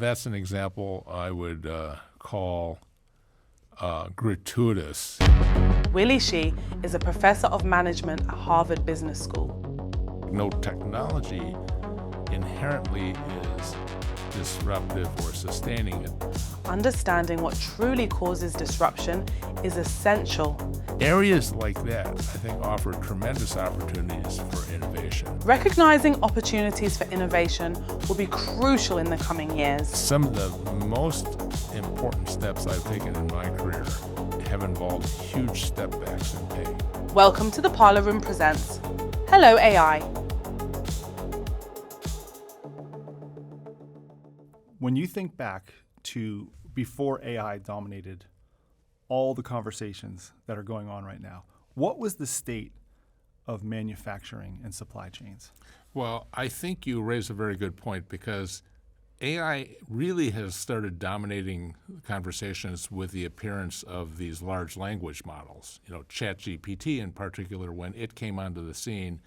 that's an example I would call gratuitous. Willy Shih is a professor of management at Harvard Business School. No technology inherently is disruptive or sustaining it. Understanding what truly causes disruption is essential. Areas like that, I think, offer tremendous opportunities for innovation. Recognizing opportunities for innovation will be crucial in the coming years. Some of the most important steps I've taken in my career have involved huge step backs in pay. Welcome to the Parlor Room Presents. Hello AI. When you think back to before AI dominated all the conversations that are going on right now, what was the state of manufacturing and supply chains? Well, I think you raise a very good point because AI really has started dominating conversations with the appearance of these large language models. ChatGPT in particular, when it came onto the scene,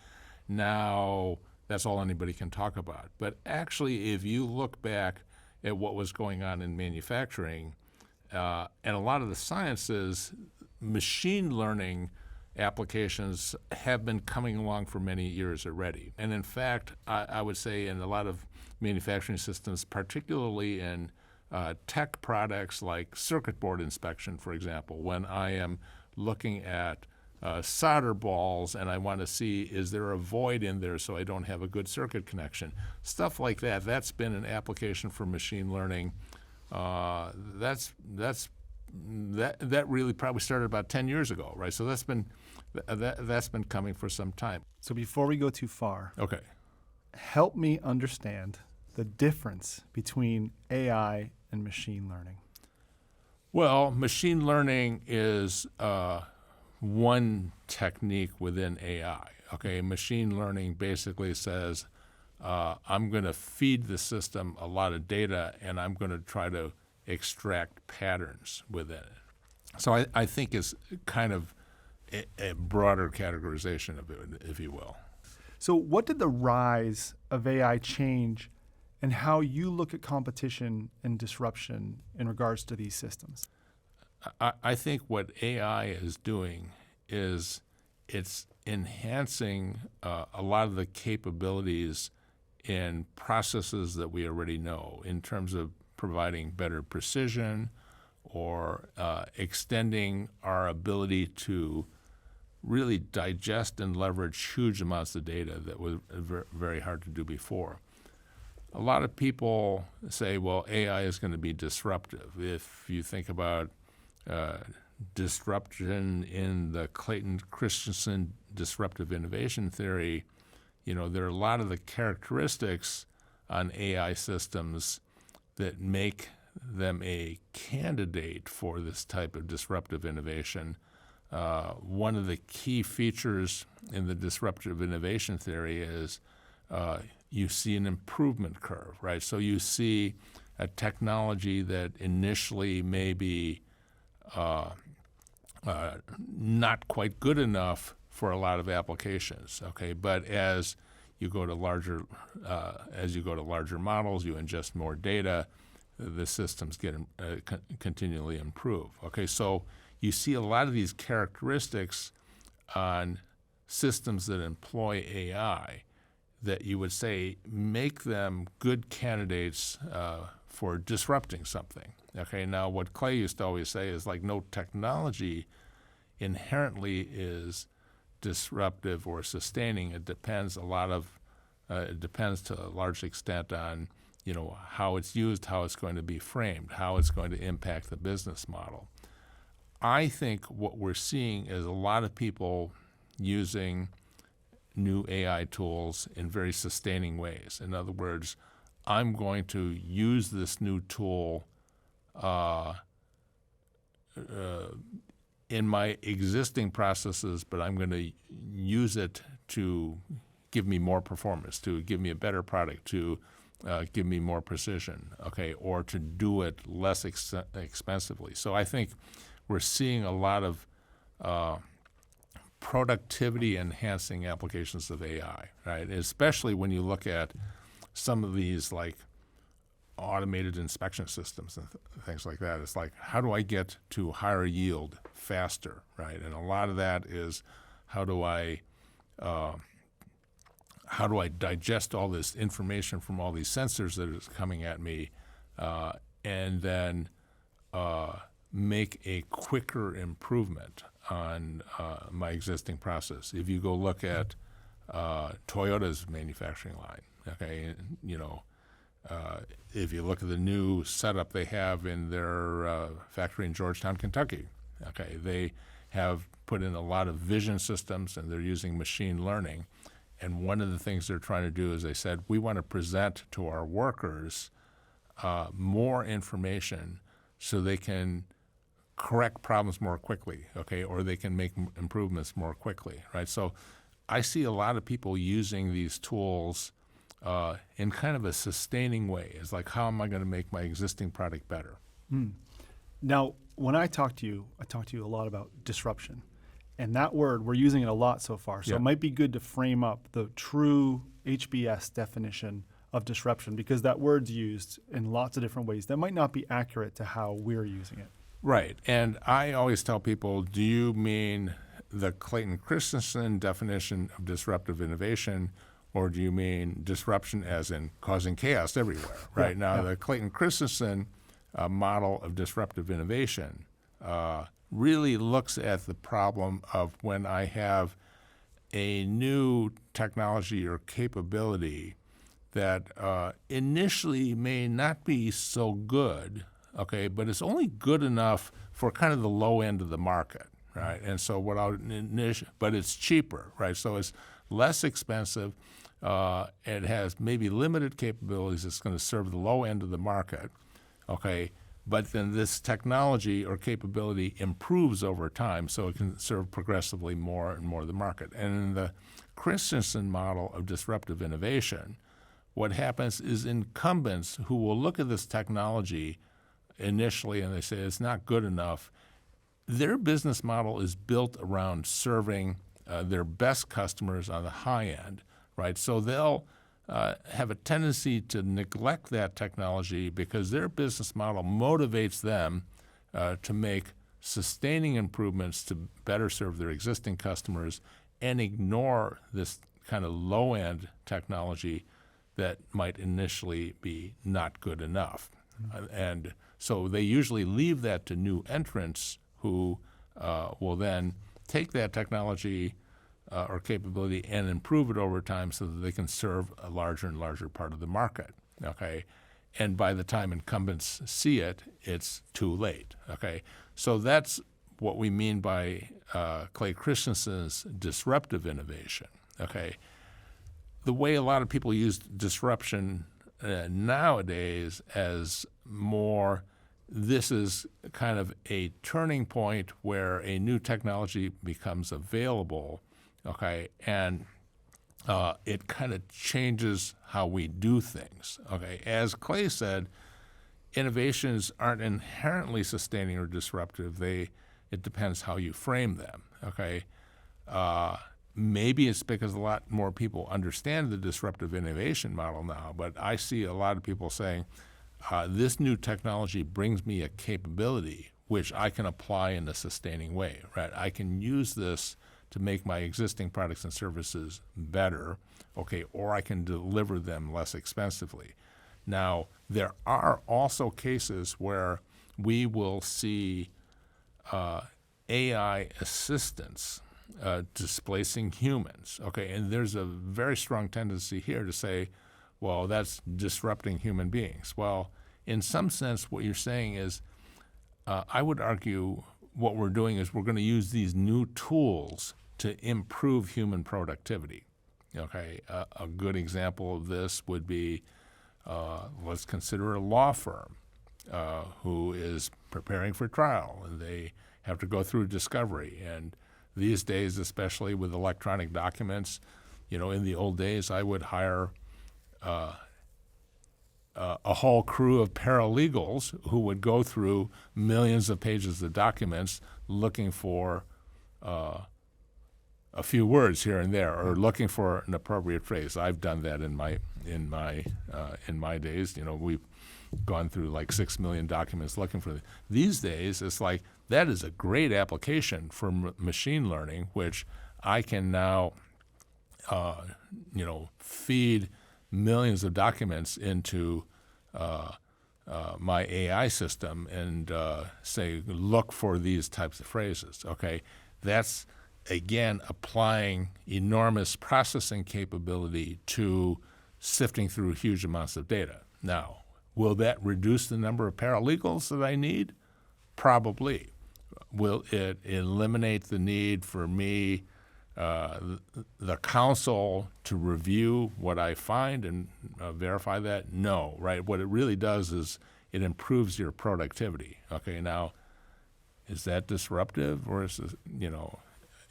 now that's all anybody can talk about. But actually, if you look back at what was going on in manufacturing, and a lot of the sciences, machine learning applications have been coming along for many years already. And in fact, I would say in a lot of manufacturing systems, particularly in tech products like circuit board inspection, for example, when I am looking at solder balls and I want to see, is there a void in there so I don't have a good circuit connection? Stuff like that. That's been an application for machine learning. That really probably started about 10 years ago, right? So that's been coming for some time. So before we go too far, Okay. help me understand the difference between AI and machine learning. Well, machine learning is one technique within AI. Okay, machine learning basically says I'm going to feed the system a lot of data and I'm going to try to extract patterns within it. So I think it's kind of a broader categorization of it, if you will. So what did the rise of AI change and how you look at competition and disruption in regards to these systems? I think what AI is doing is it's enhancing a lot of the capabilities in processes that we already know in terms of providing better precision or extending our ability to really digest and leverage huge amounts of data that was very hard to do before. A lot of people say, well, AI is going to be disruptive. If you think about disruption in the Clayton Christensen disruptive innovation theory, there are a lot of the characteristics on AI systems that make them a candidate for this type of disruptive innovation. One of the key features in the disruptive innovation theory is you see an improvement curve, right? So you see a technology that initially may be not quite good enough for a lot of applications, okay? But as you go to larger models, you ingest more data, the systems get continually improve. Okay, so you see a lot of these characteristics on systems that employ AI that you would say make them good candidates for disrupting something. Okay, now what Clay used to always say is like no technology inherently is disruptive or sustaining. It depends to a large extent on how it's used, how it's going to be framed, how it's going to impact the business model. I think what we're seeing is a lot of people using new AI tools in very sustaining ways. In other words, I'm going to use this new tool in my existing processes, but I'm going to use it to give me more performance, to give me a better product, to give me more precision, okay, or to do it less expensively. So I think we're seeing a lot of productivity-enhancing applications of AI, right? Especially when you look at some of these like automated inspection systems and things like that. It's like, how do I get to higher yield faster, right? And a lot of that is how do I digest all this information from all these sensors that is coming at me, and then make a quicker improvement on my existing process. If you go look at Toyota's manufacturing line, okay, if you look at the new setup they have in their factory in Georgetown, Kentucky, okay, they have put in a lot of vision systems and they're using machine learning. And one of the things they're trying to do is they said, we want to present to our workers more information so they can correct problems more quickly, okay, or they can make improvements more quickly, right? So I see a lot of people using these tools in kind of a sustaining way. It's like, how am I going to make my existing product better? Now, when I talk to you a lot about disruption. And that word, we're using it a lot so far. So Yeah. it might be good to frame up the true HBS definition of disruption, because that word's used in lots of different ways that might not be accurate to how we're using it. Right. And I always tell people, do you mean the Clayton Christensen definition of disruptive innovation, or do you mean disruption as in causing chaos everywhere? Right. Now, the Clayton Christensen model of disruptive innovation really looks at the problem of when I have a new technology or capability that initially may not be so good, okay, but it's only good enough for kind of the low end of the market, right? And so but it's cheaper, right? So it's less expensive. It has maybe limited capabilities. It's going to serve the low end of the market, okay? But then this technology or capability improves over time, so it can serve progressively more and more of the market. And in the Christensen model of disruptive innovation, what happens is incumbents who will look at this technology initially and they say it's not good enough, their business model is built around serving their best customers on the high end, right? So they'll have a tendency to neglect that technology because their business model motivates them to make sustaining improvements to better serve their existing customers and ignore this kind of low-end technology that might initially be not good enough. And so they usually leave that to new entrants who will then take that technology or capability and improve it over time so that they can serve a larger and larger part of the market, okay? And by the time incumbents see it, it's too late, okay? So that's what we mean by Clay Christensen's disruptive innovation, okay? The way a lot of people use disruption nowadays as more, this is kind of a turning point where a new technology becomes available, okay, and it kind of changes how we do things, okay? As Clay said, innovations aren't inherently sustaining or disruptive. It depends how you frame them, okay? Maybe it's because a lot more people understand the disruptive innovation model now, but I see a lot of people saying, this new technology brings me a capability which I can apply in a sustaining way, right? I can use this to make my existing products and services better, okay, or I can deliver them less expensively. Now, there are also cases where we will see AI assistants displacing humans, okay, and there's a very strong tendency here to say, well, that's disrupting human beings. Well, in some sense, what you're saying is, I would argue what we're doing is we're going to use these new tools to improve human productivity. Okay, a good example of this would be, let's consider a law firm who is preparing for trial, and they have to go through discovery. And these days, especially with electronic documents, in the old days, I would hire a whole crew of paralegals who would go through millions of pages of documents looking for a few words here and there, or looking for an appropriate phrase. I've done that in my days. gone through like 6 million documents looking for it. These days, it's like that is a great application for machine learning, which I can now, feed millions of documents into my AI system and say, look for these types of phrases. Okay, that's again applying enormous processing capability to sifting through huge amounts of data. Now, will that reduce the number of paralegals that I need? Probably. Will it eliminate the need for me, the counsel, to review what I find and verify that? No, right? What it really does is it improves your productivity. Okay, now, is that disruptive, or is it,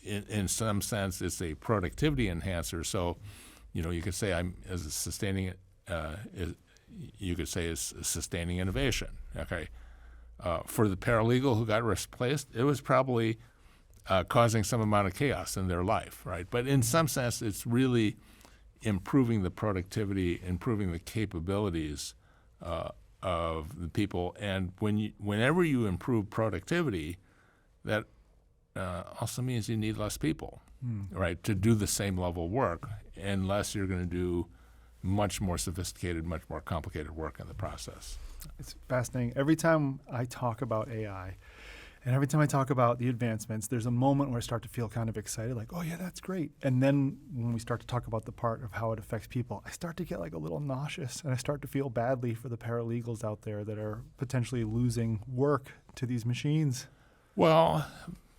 in some sense, it's a productivity enhancer? So, you could say you could say it's sustaining innovation. Okay. For the paralegal who got replaced, it was probably causing some amount of chaos in their life, right? But in some sense, it's really improving the productivity, improving the capabilities of the people. And whenever you improve productivity, that also means you need less people, right, to do the same level of work, unless you're going to do much more sophisticated, much more complicated work in the process. It's fascinating. Every time I talk about AI and every time I talk about the advancements, there's a moment where I start to feel kind of excited, like, oh yeah, that's great. And then when we start to talk about the part of how it affects people, I start to get like a little nauseous, and I start to feel badly for the paralegals out there that are potentially losing work to these machines. Well,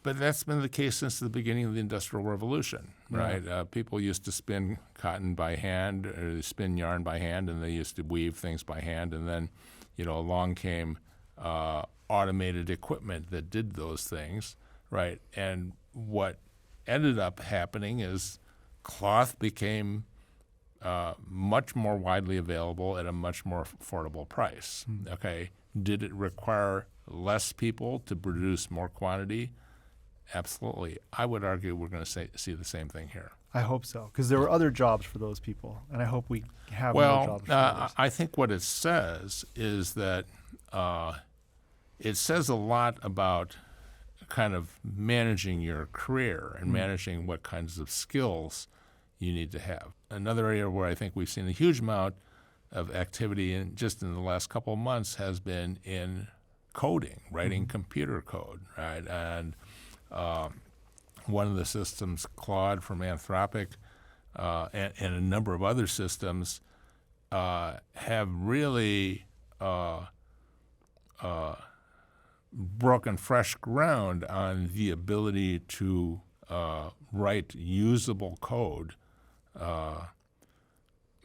but that's been the case since the beginning of the Industrial Revolution, right? People used to spin cotton by hand, or spin yarn by hand, and they used to weave things by hand. And then, along came automated equipment that did those things, right? And what ended up happening is cloth became much more widely available at a much more affordable price. Okay, did it require less people to produce more quantity? Absolutely. I would argue we're going to see the same thing here. I hope so, because there were other jobs for those people, and I hope we have more jobs for others. I think what it says is that it says a lot about kind of managing your career and managing what kinds of skills you need to have. Another area where I think we've seen a huge amount of activity just in the last couple of months has been in coding, writing computer code, right? And one of the systems, Claude from Anthropic, and a number of other systems have really broken fresh ground on the ability to write usable code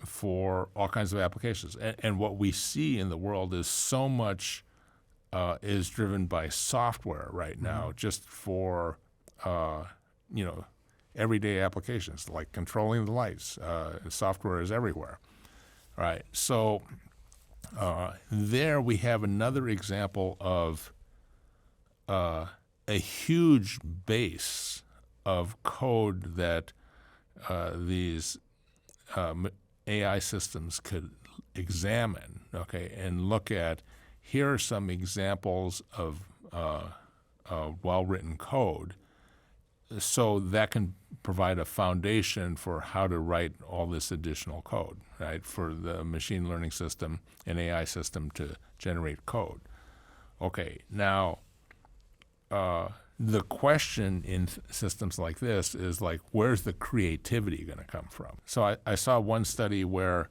for all kinds of applications. And what we see in the world is so much is driven by software right now, just for everyday applications like controlling the lights. Software is everywhere, right? So there we have another example of a huge base of code that these AI systems could examine, okay, and look at. Here are some examples of well-written code, so that can provide a foundation for how to write all this additional code, right, for the machine learning system and AI system to generate code. Okay, now the question in systems like this is like, where's the creativity going to come from? So I saw one study where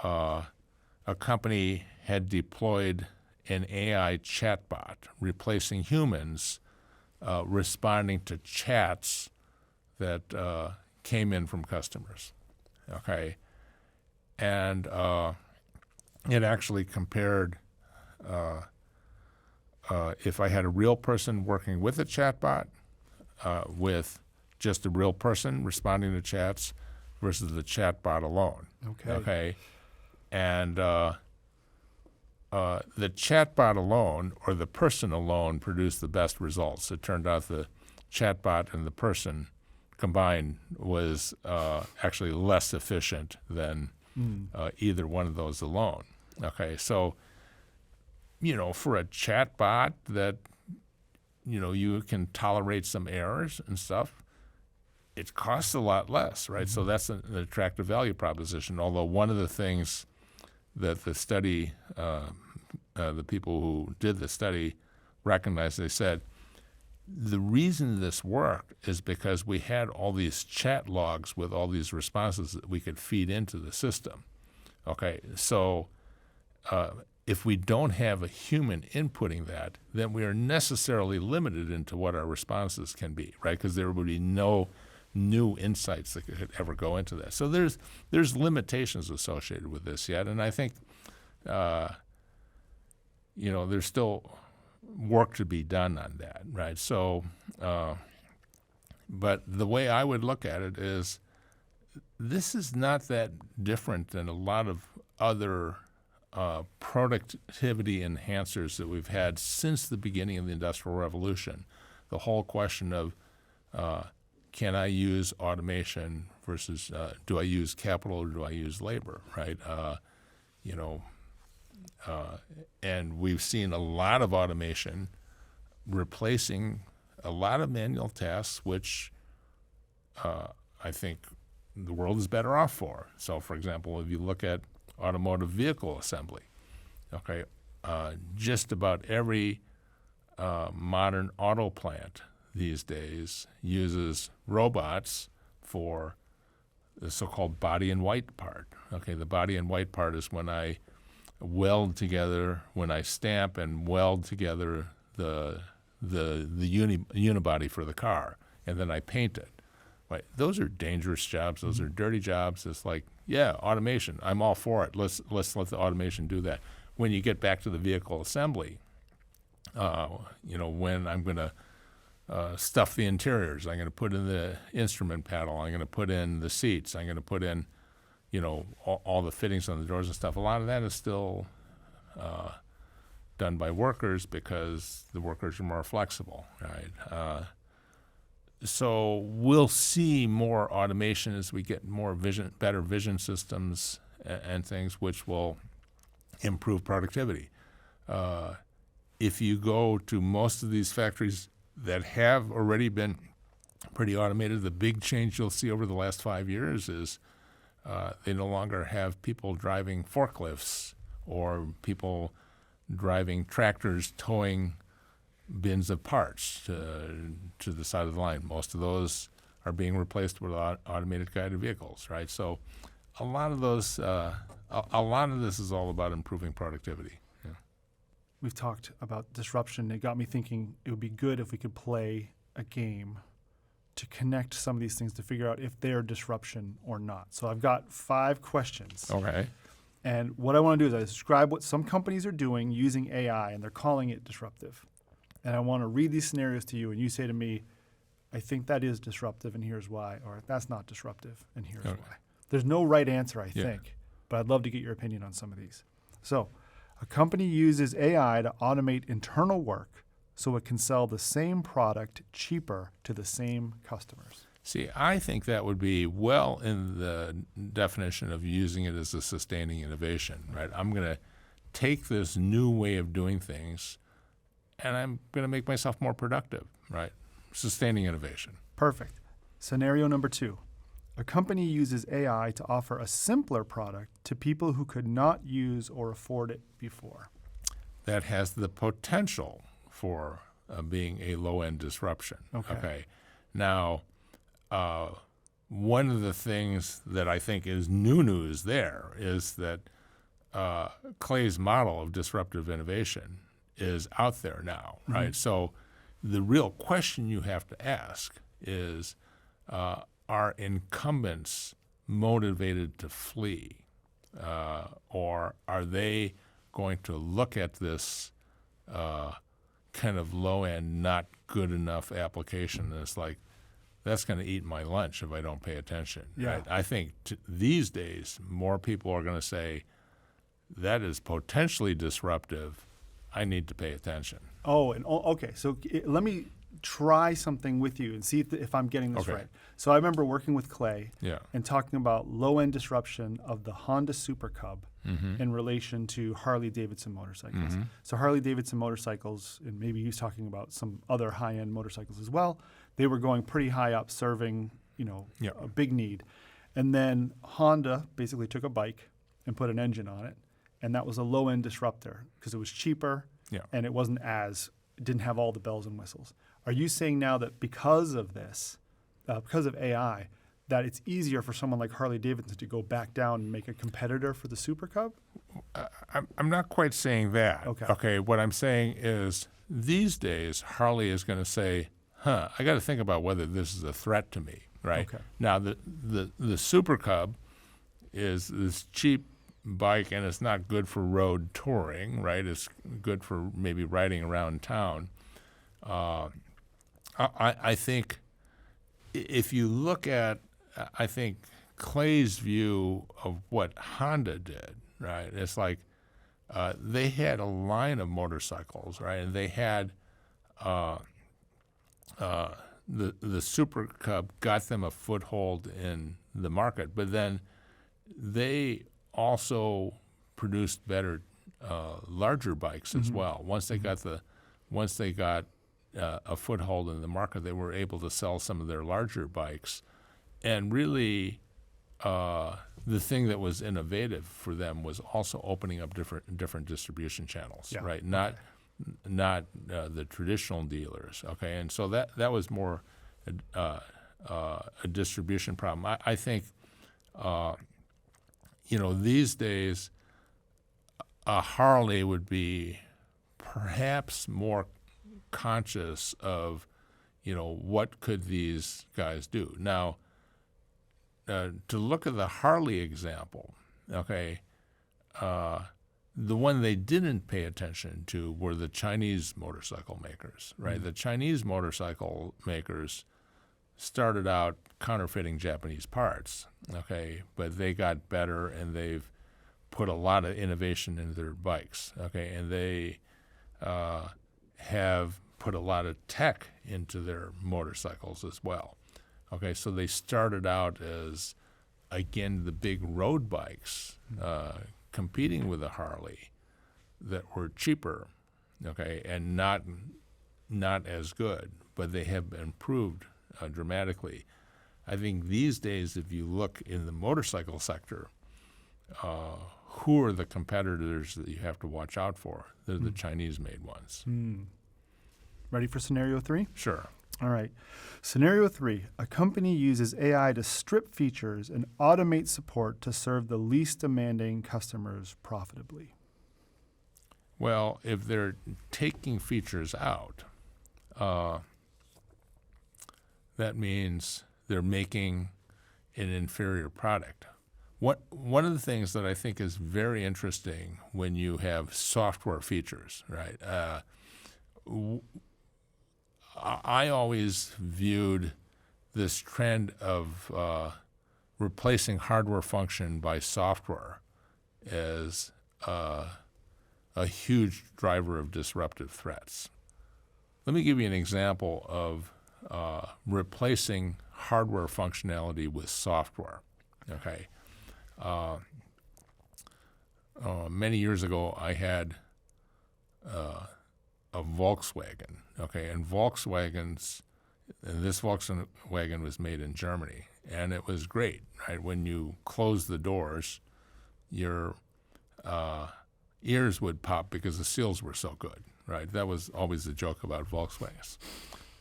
a company had deployed an AI chatbot replacing humans responding to chats that came in from customers, okay? And it actually compared if I had a real person working with a chatbot with just a real person responding to chats versus the chatbot alone. Okay. And the chatbot alone or the person alone produced the best results. It turned out the chatbot and the person combined was actually less efficient than either one of those alone. Okay, so for a chat bot that, you can tolerate some errors and stuff, it costs a lot less, right? So that's an attractive value proposition. Although one of the things that the study, the people who did the study recognized, they said, the reason this worked is because we had all these chat logs with all these responses that we could feed into the system. Okay, so if we don't have a human inputting that, then we are necessarily limited into what our responses can be, right? Because there would be no new insights that could ever go into that. So there's limitations associated with this yet, and I think there's still work to be done on that, right? So, but the way I would look at it is, this is not that different than a lot of other productivity enhancers that we've had since the beginning of the Industrial Revolution. The whole question of can I use automation versus do I use capital or do I use labor, right? And we've seen a lot of automation replacing a lot of manual tasks, which I think the world is better off for. So, for example, if you look at automotive vehicle assembly, okay, just about every modern auto plant these days uses robots for the so-called body in white part. Okay, the body in white part is when I stamp and weld together the unibody for the car, and then I paint it. Right? Those are dangerous jobs. Those are dirty jobs. It's like, yeah, automation. I'm all for it. Let's let the automation do that. When you get back to the vehicle assembly, when I'm going to stuff the interiors, I'm going to put in the instrument panel, I'm going to put in the seats, I'm going to put in, all the fittings on the doors and stuff. A lot of that is still done by workers because the workers are more flexible, right? So we'll see more automation as we get more better vision systems and things, which will improve productivity. If you go to most of these factories that have already been pretty automated, the big change you'll see over the last 5 years is they no longer have people driving forklifts or people driving tractors towing bins of parts to the side of the line. Most of those are being replaced with automated guided vehicles, right? So a lot of those, a lot of this is all about improving productivity. Yeah. We've talked about disruption. It got me thinking it would be good if we could play a game to connect some of these things to figure out if they're disruption or not. So I've got 5 questions. Okay. And what I want to do is I describe what some companies are doing using AI, and they're calling it disruptive. And I want to read these scenarios to you, and you say to me, I think that is disruptive, and here's why, or that's not disruptive, and here's why. There's no right answer, I think, but I'd love to get your opinion on some of these. So a company uses AI to automate internal work so it can sell the same product cheaper to the same customers. See, I think that would be well in the definition of using it as a sustaining innovation, right? I'm going to take this new way of doing things and I'm going to make myself more productive, right? Sustaining innovation. Perfect. Scenario number 2. A company uses AI to offer a simpler product to people who could not use or afford it before. That has the potential for being a low-end disruption. Okay. Now, one of the things that I think is new news there is that Clay's model of disruptive innovation is out there now, right? So the real question you have to ask is, are incumbents motivated to flee? Or are they going to look at this kind of low-end, not good enough application and it's like, that's going to eat my lunch if I don't pay attention. Yeah. Right? I think these days more people are going to say, that is potentially disruptive. I need to pay attention. Oh, and okay. So let me try something with you and see if I'm getting this Okay. right. So I remember working with Clay Yeah. and talking about low-end disruption of the Honda Super Cub in relation to Harley-Davidson motorcycles. So Harley-Davidson motorcycles, and maybe he was talking about some other high-end motorcycles as well, they were going pretty high up, serving Yeah. a big need. And then Honda basically took a bike and put an engine on it, and that was a low-end disruptor because it was cheaper Yeah. and it didn't have all the bells and whistles. Are you saying now that because of this, because of AI, that it's easier for someone like Harley Davidson to go back down and make a competitor for the Super Cub? I'm not quite saying that. Okay. What I'm saying is these days Harley is going to say, I got to think about whether this is a threat to me, right? Okay. Now, the Super Cub is this cheap bike, and it's not good for road touring, right? It's good for maybe riding around town. I think if you look at, I think Clay's view of what Honda did, right? It's like they had a line of motorcycles, right? And they had the Super Cub got them a foothold in the market, but then they also produced better, larger bikes as well. Once they got a foothold in the market, they were able to sell some of their larger bikes, and really, the thing that was innovative for them was also opening up different distribution channels, Yeah. right? Not the traditional dealers, okay? And so that was more a distribution problem. I think. These days, a Harley would be perhaps more conscious of, what could these guys do. Now, to look at the Harley example, okay, the one they didn't pay attention to were the Chinese motorcycle makers, right? The Chinese motorcycle makers started out counterfeiting Japanese parts, okay, but they got better and they've put a lot of innovation into their bikes, okay, and they have put a lot of tech into their motorcycles as well, okay, so they started out as, again, the big road bikes competing with the Harley that were cheaper, okay, and not as good, but they have improved dramatically. I think these days, if you look in the motorcycle sector, who are the competitors that you have to watch out for? They're the Chinese-made ones. Ready for scenario 3? Sure. All right. Scenario 3, a company uses AI to strip features and automate support to serve the least demanding customers profitably. Well, if they're taking features out, that means they're making an inferior product. One of the things that I think is very interesting when you have software features, right? I always viewed this trend of replacing hardware function by software as a huge driver of disruptive threats. Let me give you an example of replacing hardware functionality with software. Okay. Many years ago, I had a Volkswagen. Okay, and this Volkswagen was made in Germany, and it was great. Right, when you close the doors, your ears would pop because the seals were so good. Right, that was always the joke about Volkswagens.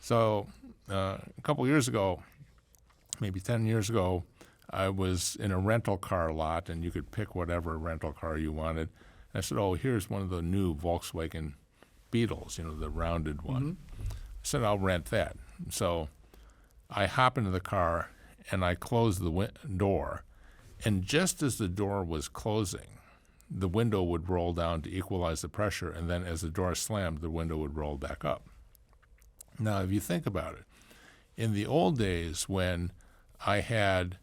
So a couple years ago, maybe 10 years ago, I was in a rental car lot, and you could pick whatever rental car you wanted. And I said, "Oh, here's one of the new Volkswagen Beetles, the rounded one." I said, "I'll rent that." So I hop into the car, and I close the door. And just as the door was closing, the window would roll down to equalize the pressure, and then as the door slammed, the window would roll back up. Now, if you think about it, in the old days when I had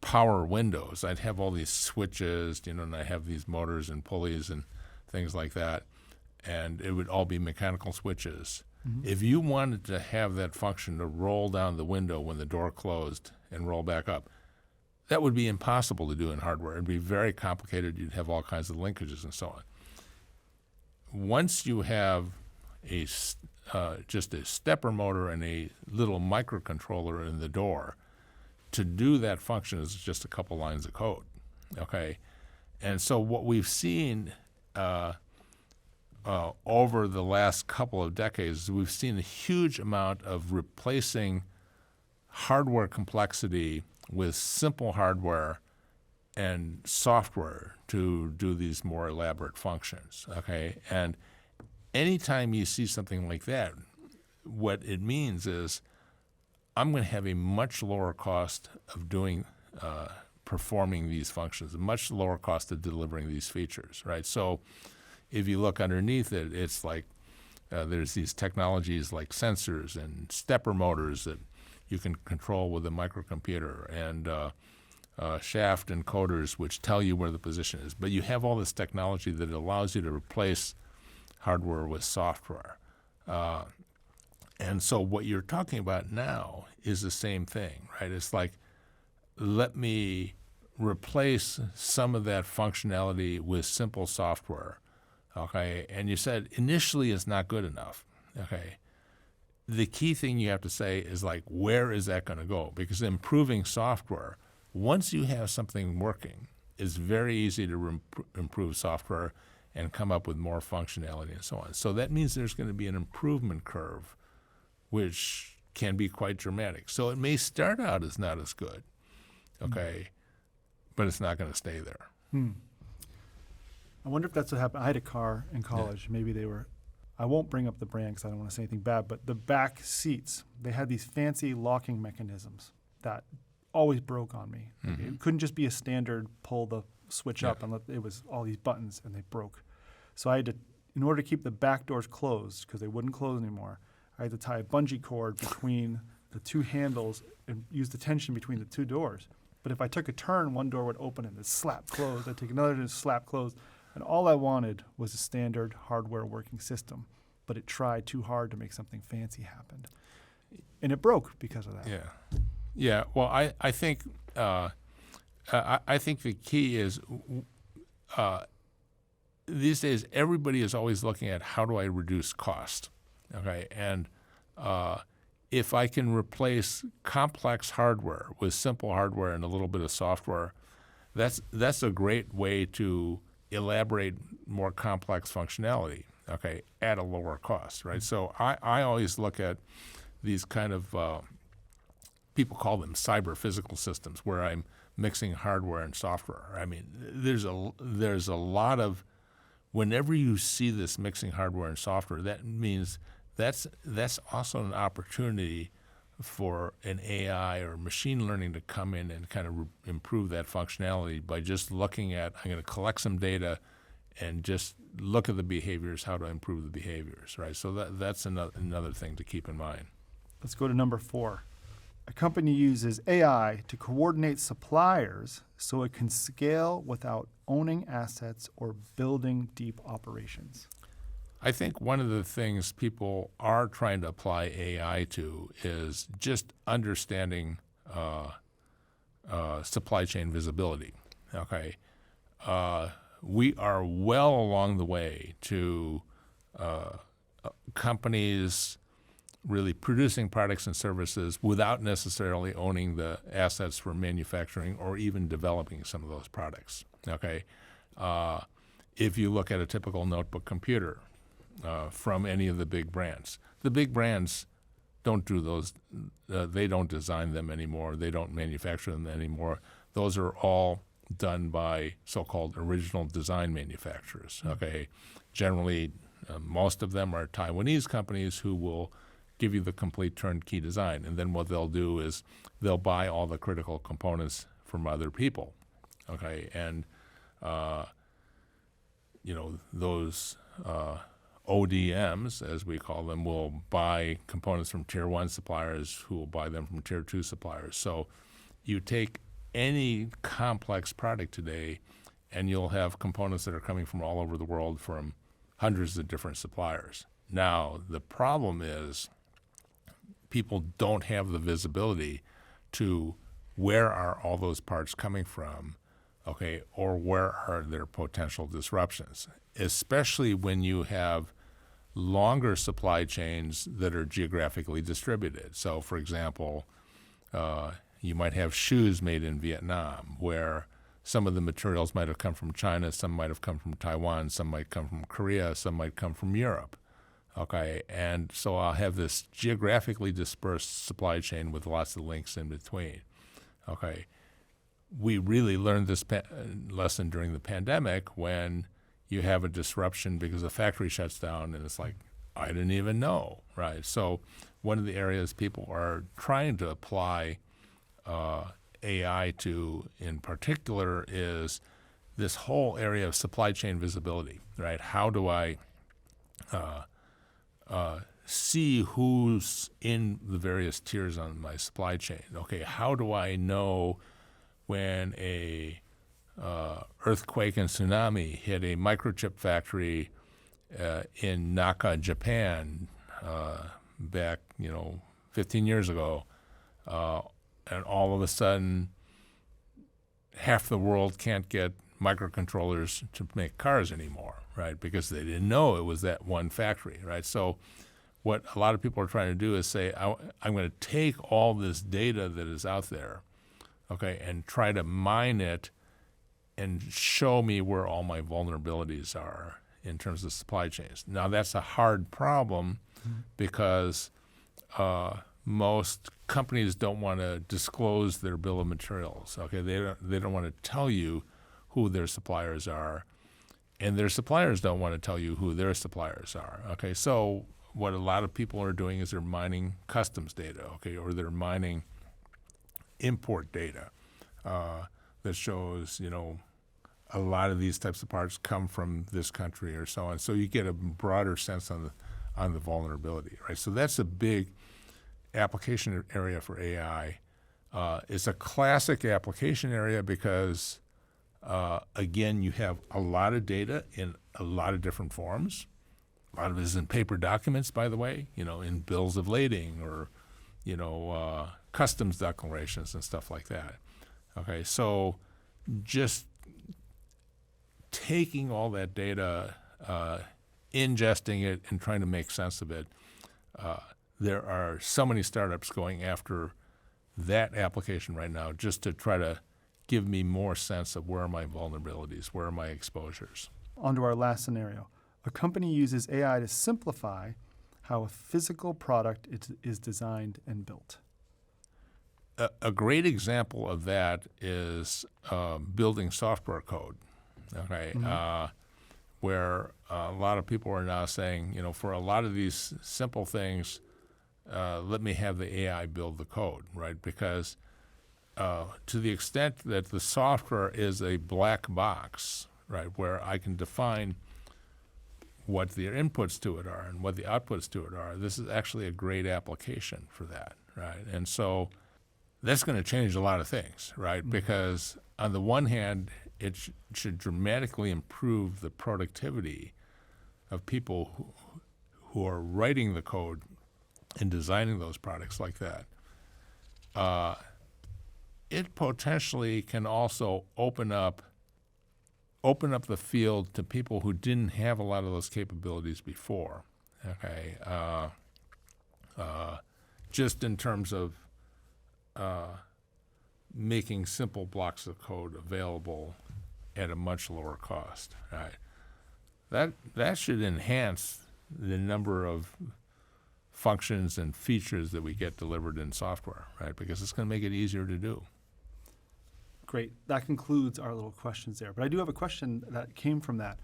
power windows, I'd have all these switches, and I have these motors and pulleys and things like that. and it would all be mechanical switches. If you wanted to have that function to roll down the window when the door closed and roll back up, that would be impossible to do in hardware. It'd be very complicated. You'd have all kinds of linkages and so on. Once you have just a stepper motor and a little microcontroller in the door, to do that function is just a couple lines of code, okay? And so what we've seen over the last couple of decades, we've seen a huge amount of replacing hardware complexity with simple hardware and software to do these more elaborate functions, okay? And anytime you see something like that, what it means is I'm going to have a much lower cost of doing, performing these functions, a much lower cost of delivering these features, right? So if you look underneath it, it's like there's these technologies like sensors and stepper motors that you can control with a microcomputer, and shaft encoders which tell you where the position is. But you have all this technology that allows you to replace hardware with software. And so what you're talking about now is the same thing, right? It's like, let me replace some of that functionality with simple software, okay? And you said initially it's not good enough, okay? The key thing you have to say is like, where is that going to go? Because improving software, once you have something working, it's very easy to improve software and come up with more functionality and so on. So that means there's going to be an improvement curve, which can be quite dramatic. So it may start out as not as good, okay, but it's not going to stay there. I wonder if that's what happened. I had a car in college. Maybe they were, I won't bring up the brand because I don't want to say anything bad, but the back seats, they had these fancy locking mechanisms that always broke on me. It couldn't just be a standard pull the switch up, and it was all these buttons, and they broke. So I had to, in order to keep the back doors closed, because they wouldn't close anymore, I had to tie a bungee cord between the two handles and use the tension between the two doors. But if I took a turn, one door would open and it'd slap closed. I'd take another and slap closed. And all I wanted was a standard hardware working system. But it tried too hard to make something fancy happen. And it broke because of that. Yeah. Well, I think I think the key is these days everybody is always looking at how do I reduce cost, okay? And if I can replace complex hardware with simple hardware and a little bit of software, that's a great way to elaborate more complex functionality, okay, at a lower cost, right? So I always look at these kind of people call them cyber physical systems, where I'm mixing hardware and software. I mean, there's a lot of, whenever you see this mixing hardware and software, that means that's also an opportunity for an AI or machine learning to come in and kind of improve that functionality by just looking at, I'm going to collect some data and just look at the behaviors, how to improve the behaviors, right? So that's another thing to keep in mind. Let's go to number 4. A company uses AI to coordinate suppliers so it can scale without owning assets or building deep operations. I think one of the things people are trying to apply AI to is just understanding supply chain visibility, okay? We are well along the way to companies really producing products and services without necessarily owning the assets for manufacturing or even developing some of those products, okay? If you look at a typical notebook computer from any of the big brands don't do those, they don't design them anymore, they don't manufacture them anymore. Those are all done by so-called original design manufacturers, okay? Generally, most of them are Taiwanese companies who will give you the complete turnkey design. And then what they'll do is they'll buy all the critical components from other people, okay? And, those ODMs, as we call them, will buy components from Tier 1 suppliers who will buy them from Tier 2 suppliers. So you take any complex product today and you'll have components that are coming from all over the world, from hundreds of different suppliers. Now, the problem is people don't have the visibility to where are all those parts coming from, okay, or where are their potential disruptions, especially when you have longer supply chains that are geographically distributed. So, for example, you might have shoes made in Vietnam where some of the materials might have come from China, some might have come from Taiwan, some might come from Korea, some might come from Europe. Okay, and so I'll have this geographically dispersed supply chain with lots of links in between. Okay, we really learned this lesson during the pandemic when you have a disruption because the factory shuts down and it's like, I didn't even know, right? So one of the areas people are trying to apply AI to in particular is this whole area of supply chain visibility, right? How do I see who's in the various tiers on my supply chain? Okay, how do I know when a earthquake and tsunami hit a microchip factory in Naka, Japan, back 15 years ago, and all of a sudden half the world can't get microcontrollers to make cars anymore, right? Because they didn't know it was that one factory, right? So what a lot of people are trying to do is say, I'm going to take all this data that is out there, okay, and try to mine it and show me where all my vulnerabilities are in terms of supply chains. Now, that's a hard problem because most companies don't want to disclose their bill of materials. Okay, they don't want to tell you who their suppliers are, and their suppliers don't want to tell you who their suppliers are. Okay, so what a lot of people are doing is they're mining customs data, okay, or they're mining import data that shows, a lot of these types of parts come from this country or so on. So you get a broader sense on the vulnerability, right? So that's a big application area for AI. It's a classic application area because, again, you have a lot of data in a lot of different forms. A lot of it is in paper documents, by the way, in bills of lading or, customs declarations and stuff like that. Okay, so just taking all that data, ingesting it, and trying to make sense of it, there are so many startups going after that application right now just to try to give me more sense of where are my vulnerabilities, where are my exposures. On to our last scenario. A company uses AI to simplify how a physical product is designed and built. A great example of that is building software code, okay, where a lot of people are now saying, for a lot of these simple things, let me have the AI build the code, right? Because to the extent that the software is a black box, right, where I can define what the inputs to it are and what the outputs to it are, this is actually a great application for that, right? And so that's going to change a lot of things, right? Because on the one hand, it should dramatically improve the productivity of people who are writing the code and designing those products like that. It potentially can also open up the field to people who didn't have a lot of those capabilities before, okay? Just in terms of making simple blocks of code available at a much lower cost, right? That should enhance the number of functions and features that we get delivered in software, right? Because it's going to make it easier to do. Great. That concludes our little questions there. But I do have a question that came from that.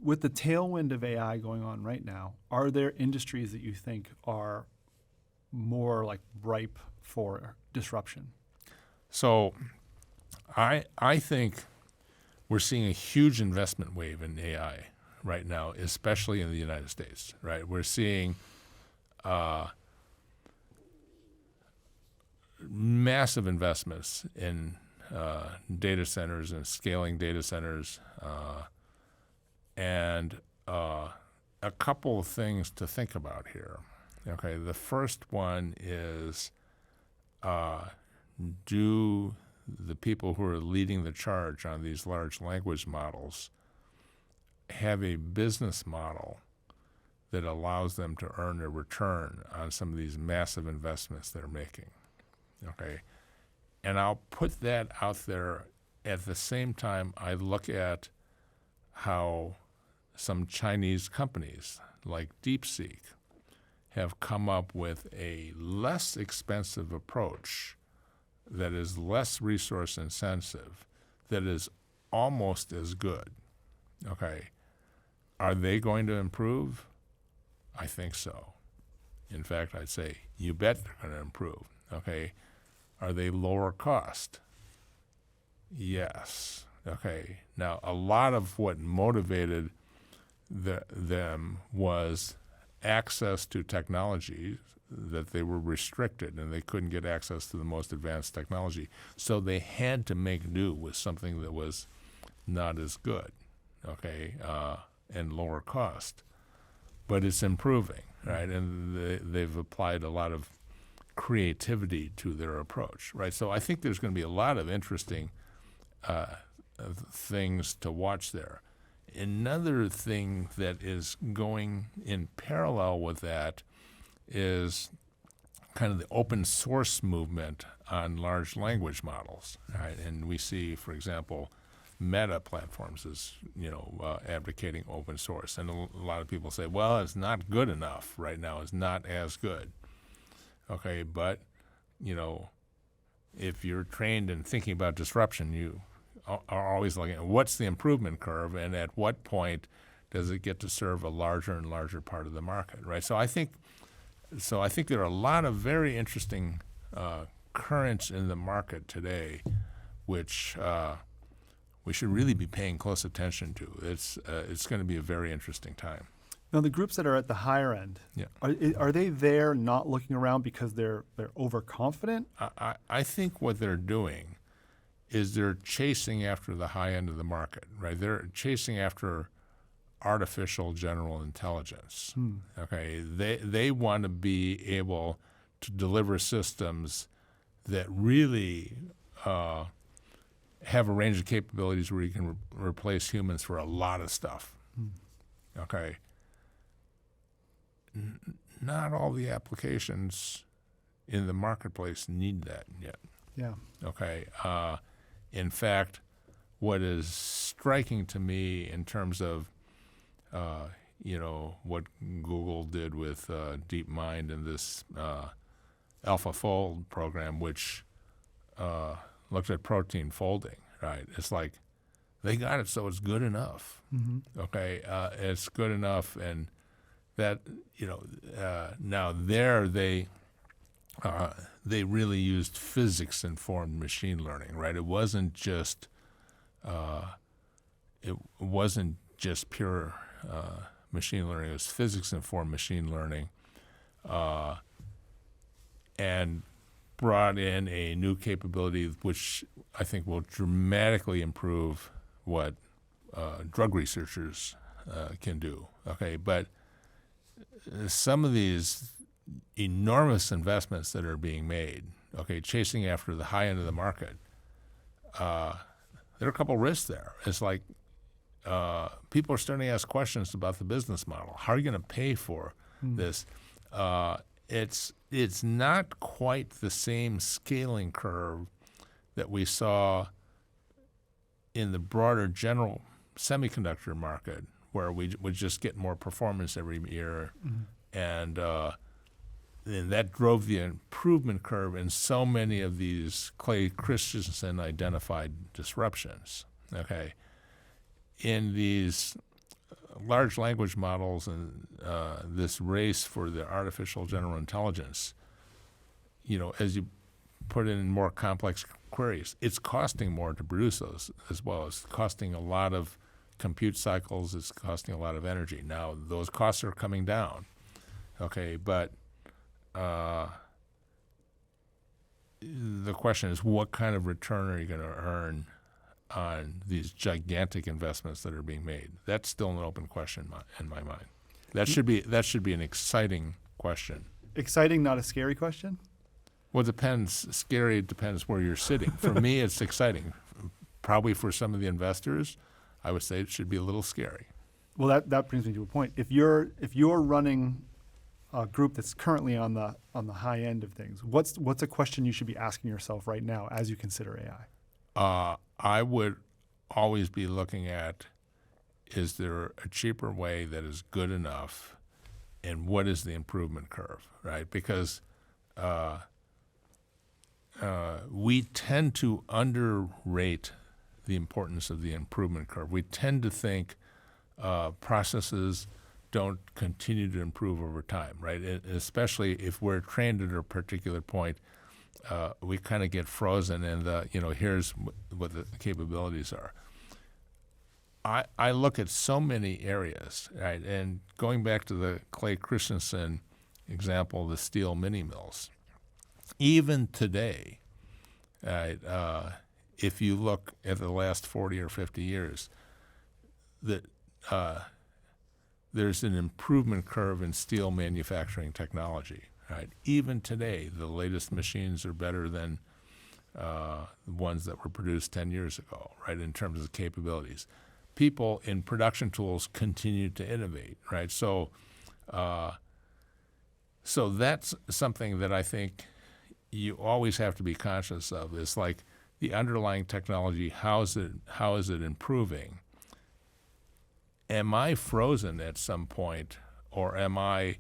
With the tailwind of AI going on right now, are there industries that you think are more like ripe for disruption? So I think we're seeing a huge investment wave in AI right now, especially in the United States, right? We're seeing massive investments in data centers and scaling data centers, and a couple of things to think about here. Okay, the first one is, do the people who are leading the charge on these large language models have a business model that allows them to earn a return on some of these massive investments they're making? Okay, and I'll put that out there at the same time I look at how some Chinese companies like DeepSeek have come up with a less expensive approach that is less resource intensive, that is almost as good. Okay, are they going to improve? I think so. In fact, I'd say you bet they're going to improve. Okay, are they lower cost? Yes. Okay, now a lot of what motivated them was access to technology, that they were restricted and they couldn't get access to the most advanced technology. So they had to make do with something that was not as good, okay, and lower cost. But it's improving, right? And they've applied a lot of creativity to their approach, right? So I think there's going to be a lot of interesting things to watch there. Another thing that is going in parallel with that is kind of the open source movement on large language models, right? And we see, for example, Meta platforms is, advocating open source. And a lot of people say, well, it's not good enough right now. It's not as good. Okay, but, if you're trained in thinking about disruption, you are always looking at what's the improvement curve and at what point does it get to serve a larger and larger part of the market, right? So I think there are a lot of very interesting currents in the market today, which we should really be paying close attention to. It's going to be a very interesting time. Now, the groups that are at the higher end, Yeah. are they there not looking around because they're overconfident? I think what they're doing is they're chasing after the high end of the market, right? They're chasing after artificial general intelligence. Okay, they want to be able to deliver systems that really have a range of capabilities where you can replace humans for a lot of stuff. Okay, not all the applications in the marketplace need that yet. Yeah. Okay. In fact, what is striking to me in terms of, what Google did with DeepMind and this AlphaFold program, which looked at protein folding, right? It's like they got it so it's good enough. Okay, it's good enough, and that now there they really used physics-informed machine learning, right? It wasn't just pure machine learning. It was physics-informed machine learning, and brought in a new capability which I think will dramatically improve what drug researchers can do. Okay, but some of these enormous investments that are being made, okay, chasing after the high end of the market, there are a couple risks there. It's like people are starting to ask questions about the business model. How are you going to pay for this? It's not quite the same scaling curve that we saw in the broader general semiconductor market, where we would just get more performance every year, and that drove the improvement curve in so many of these Clay Christensen identified disruptions. Okay, in these large language models and this race for the artificial general intelligence, as you put in more complex queries, it's costing more to produce those as well. It's costing a lot of compute cycles. It's costing a lot of energy. Now, those costs are coming down, okay, but the question is, what kind of return are you going to earn on these gigantic investments that are being made? That's still an open question in my mind. That should be an exciting question. Exciting, not a scary question? Well, it depends. Scary depends where you're sitting. For me, it's exciting. Probably for some of the investors, I would say it should be a little scary. Well, that brings me to a point. If you're running a group that's currently on the high end of things, what's a question you should be asking yourself right now as you consider AI? I would always be looking at, is there a cheaper way that is good enough, and what is the improvement curve, right? Because we tend to underrate the importance of the improvement curve. We tend to think processes don't continue to improve over time, right? Especially if we're trained at a particular point, we kind of get frozen and here's what the capabilities are. I look at so many areas, right? And going back to the Clay Christensen example, the steel mini mills, even today, right, if you look at the last 40 or 50 years, that there's an improvement curve in steel manufacturing technology. Right? Even today, the latest machines are better than the ones that were produced 10 years ago, right, in terms of capabilities. People in production tools continue to innovate, right? So that's something that I think you always have to be conscious of. It's like the underlying technology, how is it improving? Am I frozen at some point, or am I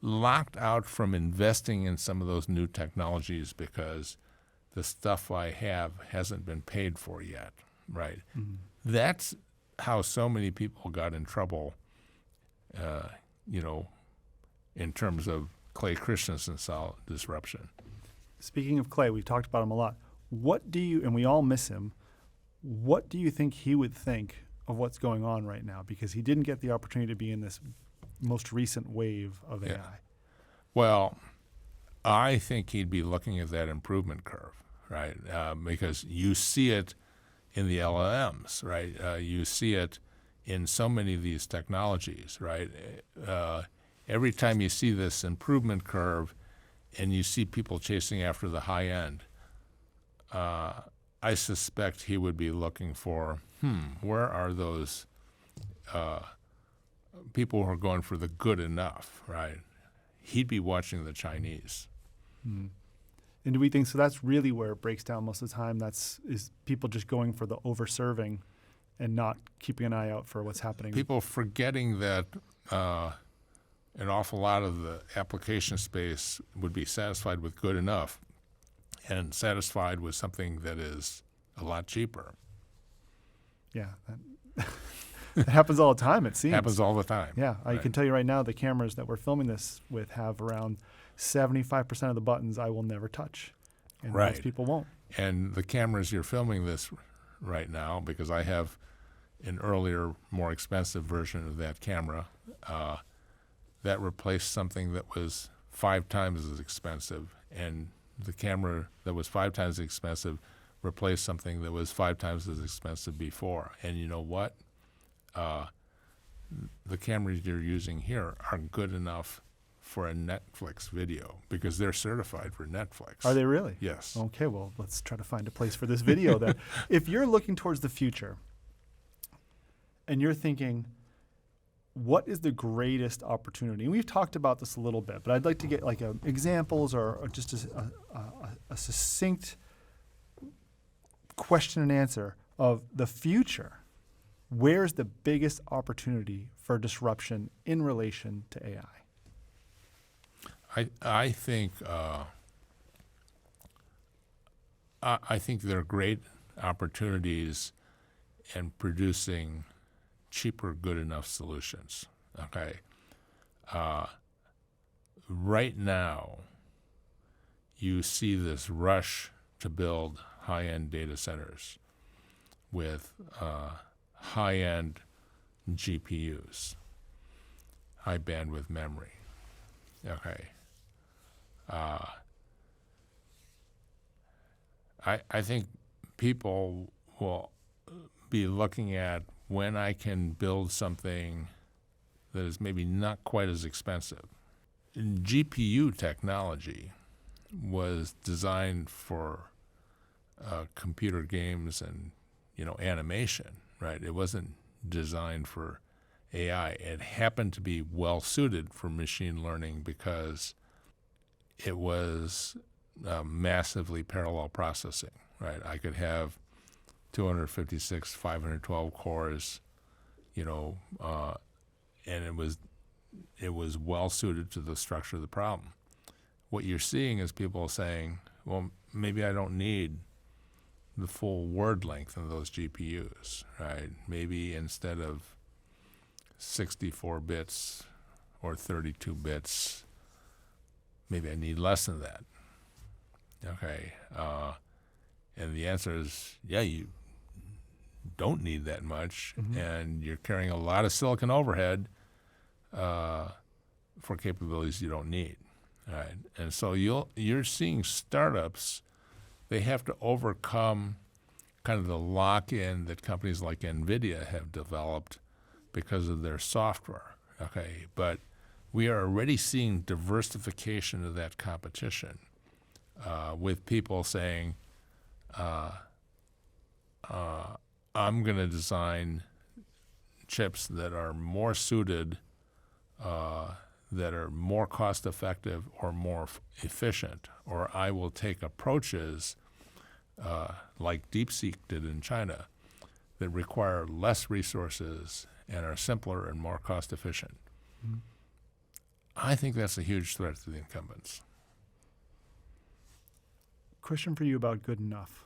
locked out from investing in some of those new technologies because the stuff I have hasn't been paid for yet, right? Mm-hmm. That's how so many people got in trouble, in terms of Clay Christensen's disruption. Speaking of Clay, we've talked about him a lot. And we all miss him, what do you think he would think of what's going on right now? Because he didn't get the opportunity to be in this most recent wave of AI. Well, I think he'd be looking at that improvement curve, right? Because you see it in the LLMs, right? You see it in so many of these technologies, right? Every time you see this improvement curve and you see people chasing after the high end, I suspect he would be looking for, where are those people who are going for the good enough, right? He'd be watching the Chinese. Mm. And do we think, so that's really where it breaks down most of the time, is people just going for the overserving and not keeping an eye out for what's happening? People forgetting that an awful lot of the application space would be satisfied with good enough and satisfied with something that is a lot cheaper. Yeah, that happens all the time, it seems. Happens all the time. Yeah, I right. can tell you right now, the cameras that we're filming this with have around 75% of the buttons I will never touch, and right. most people won't. And the cameras you're filming this right now, because I have an earlier, more expensive version of that camera, that replaced something that was 5 times as expensive, and the camera that was 5 times as expensive replaced something that was 5 times as expensive before. And you know what? The cameras you're using here are good enough for a Netflix video because they're certified for Netflix. Are they really? Yes. Okay, well, let's try to find a place for this video then. If you're looking towards the future and you're thinking, what is the greatest opportunity? And we've talked about this a little bit, but I'd like to get like examples or just a succinct question and answer of the future. Where's the biggest opportunity for disruption in relation to AI? I think there are great opportunities in producing cheaper, good enough solutions. Okay, right now, you see this rush to build high-end data centers with high-end GPUs, high bandwidth memory. Okay. I think people will be looking at when I can build something that is maybe not quite as expensive. GPU technology was designed for computer games and animation, right? It wasn't designed for AI. It happened to be well suited for machine learning because it was massively parallel processing, right? I could have 256, 512 cores, and it was well suited to the structure of the problem. What you're seeing is people saying, well, maybe I don't need the full word length of those GPUs, right? Maybe instead of 64 bits or 32 bits, maybe I need less than that. Okay, and the answer is, yeah, you don't need that much, and you're carrying a lot of silicon overhead for capabilities you don't need, right? And so you're seeing startups, they have to overcome kind of the lock-in that companies like NVIDIA have developed because of their software, okay? But we are already seeing diversification of that competition with people saying, I'm going to design chips that are more suited, that are more cost-effective or more efficient, or I will take approaches like DeepSeek did in China that require less resources and are simpler and more cost-efficient. Mm-hmm. I think that's a huge threat to the incumbents. Question for you about good enough.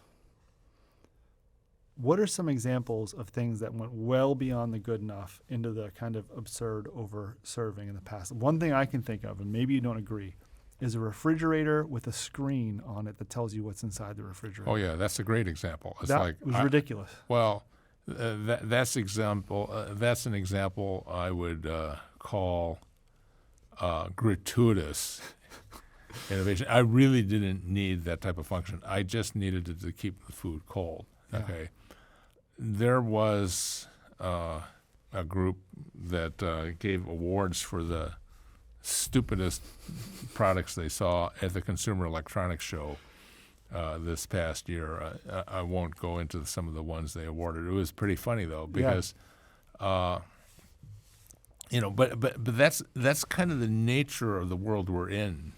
What are some examples of things that went well beyond the good enough into the kind of absurd over-serving in the past? One thing I can think of, and maybe you don't agree, is a refrigerator with a screen on it that tells you what's inside the refrigerator. Oh, yeah, that's a great example. It's that was ridiculous. Well, that's an example I would call gratuitous innovation. I really didn't need that type of function. I just needed it to keep the food cold. Yeah. Okay. There was a group that gave awards for the stupidest products they saw at the Consumer Electronics Show this past year. I won't go into some of the ones they awarded. It was pretty funny though, because but that's kind of the nature of the world we're in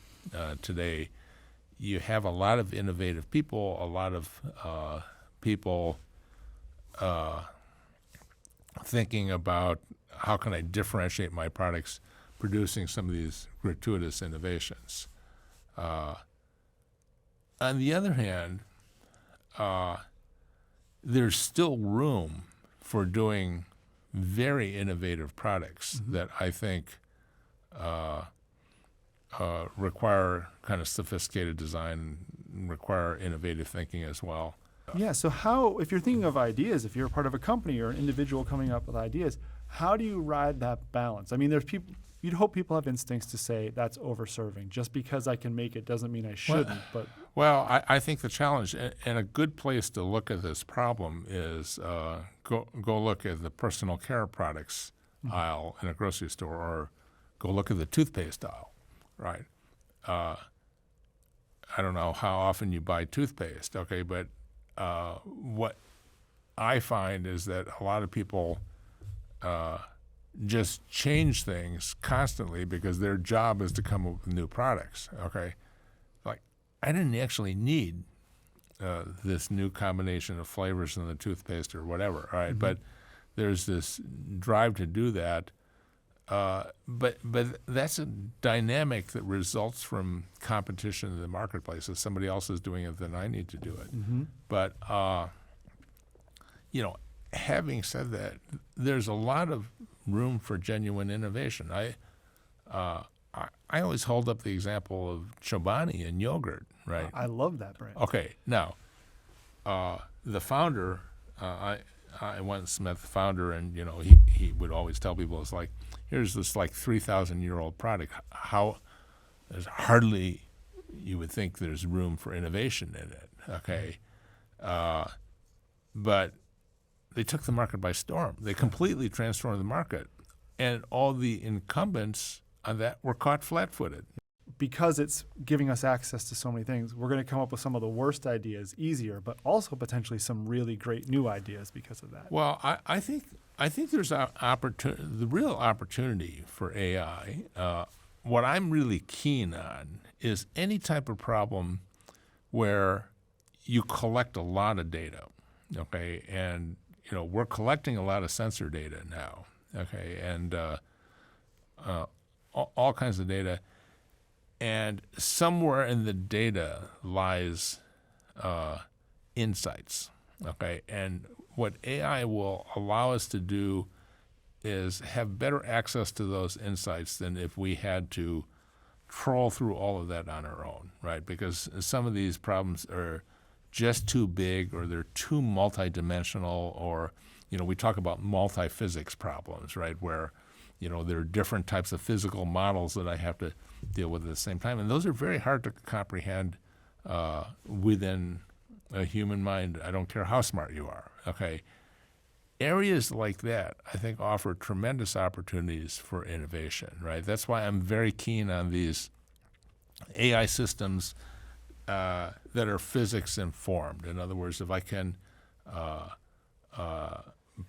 today. You have a lot of innovative people, a lot of people thinking about how can I differentiate my products, producing some of these gratuitous innovations. On the other hand, there's still room for doing very innovative products that I think require kind of sophisticated design, require innovative thinking as well. Yeah, so how, if you're thinking of ideas, if you're part of a company or an individual coming up with ideas, how do you ride that balance? I mean, there's people, you'd hope people have instincts to say that's over-serving. Just because I can make it doesn't mean I shouldn't. Well, I think the challenge, and a good place to look at this problem is go look at the personal care products aisle in a grocery store, or go look at the toothpaste aisle, right? I don't know how often you buy toothpaste, okay, but what I find is that a lot of people just change things constantly because their job is to come up with new products, okay? Like, I didn't actually need this new combination of flavors in the toothpaste or whatever, all right? But there's this drive to do that. But that's a dynamic that results from competition in the marketplace. If somebody else is doing it, then I need to do it. But having said that, there's a lot of room for genuine innovation. I always hold up the example of Chobani and yogurt, right? I love that brand. Okay, now the founder, I once met the founder, and he would always tell people, it's like, here's this like 3,000-year-old product. There's hardly, you would think there's room for innovation in it. Okay, But they took the market by storm. They completely transformed the market. And all the incumbents on that were caught flat-footed. Because it's giving us access to so many things, we're going to come up with some of the worst ideas easier, but also potentially some really great new ideas because of that. Well, I think there's the real opportunity for AI. What I'm really keen on is any type of problem where you collect a lot of data, okay? And we're collecting a lot of sensor data now, okay, and all kinds of data. And somewhere in the data lies insights, okay? And what AI will allow us to do is have better access to those insights than if we had to troll through all of that on our own, right? Because some of these problems are just too big, or they're too multidimensional, or we talk about multi-physics problems, right? Where there are different types of physical models that I have to deal with at the same time, and those are very hard to comprehend within a human mind. I don't care how smart you are. Okay, areas like that I think offer tremendous opportunities for innovation. Right, that's why I'm very keen on these AI systems that are physics informed. In other words, if I can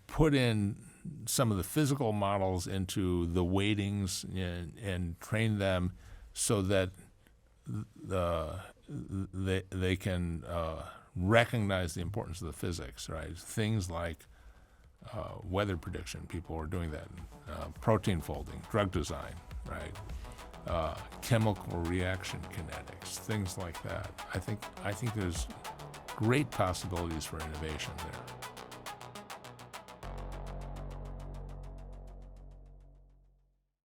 put in some of the physical models into the weightings and train them so that they can recognize the importance of the physics, right? Things like weather prediction, people are doing that, protein folding, drug design, right? Chemical reaction kinetics, things like that. I think there's great possibilities for innovation there.